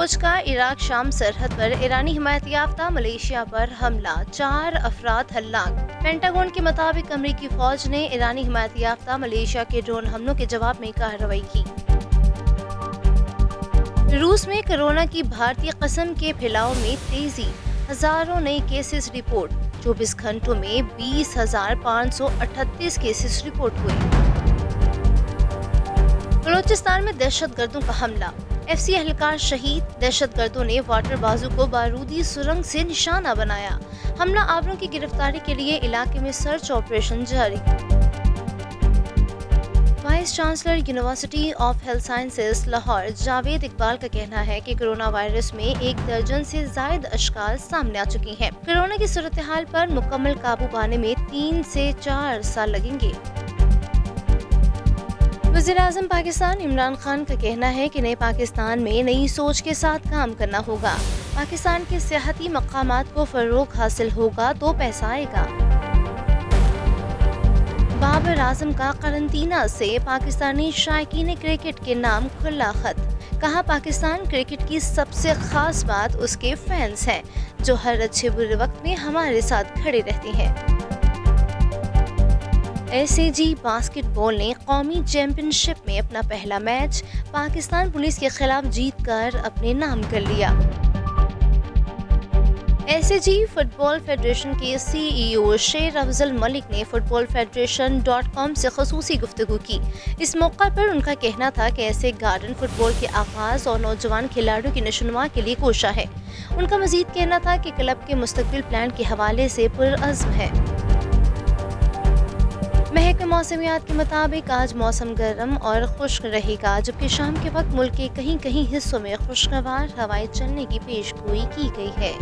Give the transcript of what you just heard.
فوج کا عراق شام سرحد پر ایرانی حمایت یافتہ ملیشیا پر حملہ، 4 افراد ہلاک۔ پینٹاگون کے مطابق امریکی فوج نے ایرانی حمایت یافتہ ملیشیا کے ڈرون حملوں کے جواب میں کارروائی کی۔ روس میں کورونا کی بھارتی قسم کے پھیلاؤ میں تیزی، ہزاروں نئے کیسز رپورٹ، 24 گھنٹوں میں 20,538 کیسز رپورٹ ہوئے۔ بلوچستان میں دہشت گردوں کا حملہ، ایف سی اہلکار شہید، دہشت گردوں نے واٹر بازو کو بارودی سرنگ سے نشانہ بنایا۔ حملہ آوروں کی گرفتاری کے لیے علاقے میں سرچ آپریشن جاری۔ Vice chancellor university of health sciences Lahore Javed Iqbal کا کہنا ہے کہ کورونا وائرس میں 1 درجن سے زائد اشکال سامنے آ چکی ہیں۔ کورونا کی صورتحال پر مکمل قابو پانے میں 3 سے 4 سال لگیں گے۔ وزیر اعظم پاکستان عمران خان کا کہنا ہے کہ نئے پاکستان میں نئی سوچ کے ساتھ کام کرنا ہوگا۔ پاکستان کے سیاحتی مقامات کو فروغ حاصل ہوگا تو پیسہ آئے گا۔ بابر اعظم کا قرنطینہ سے پاکستانی شائقین کرکٹ کے نام کھلا خط، کہا پاکستان کرکٹ کی سب سے خاص بات اس کے فینس ہیں جو ہر اچھے برے وقت میں ہمارے ساتھ کھڑے رہتے ہیں۔ ایس اے جی باسکٹ بال نے قومی چیمپئن شپ میں اپنا پہلا میچ پاکستان پولیس کے خلاف جیت کر اپنے نام کر لیا۔ S A G football federation کے سی ای او شیر افضل ملک نے footballfederation.com سے خصوصی گفتگو کی۔ اس موقع پر ان کا کہنا تھا کہ ایسے گارڈن فٹ بال کے آغاز اور نوجوان کھلاڑیوں کی نشوونما کے لیے کوشاں ہے۔ ان کا مزید کہنا تھا کہ کلب کے مستقبل پلان کے حوالے سے پرعزم ہے۔ محکمہ موسمیات کے مطابق آج موسم گرم اور خشک رہے گا، جبکہ شام کے وقت ملک کے کہیں کہیں حصوں میں خوشگوار ہوائیں چلنے کی پیش گوئی کی گئی ہے۔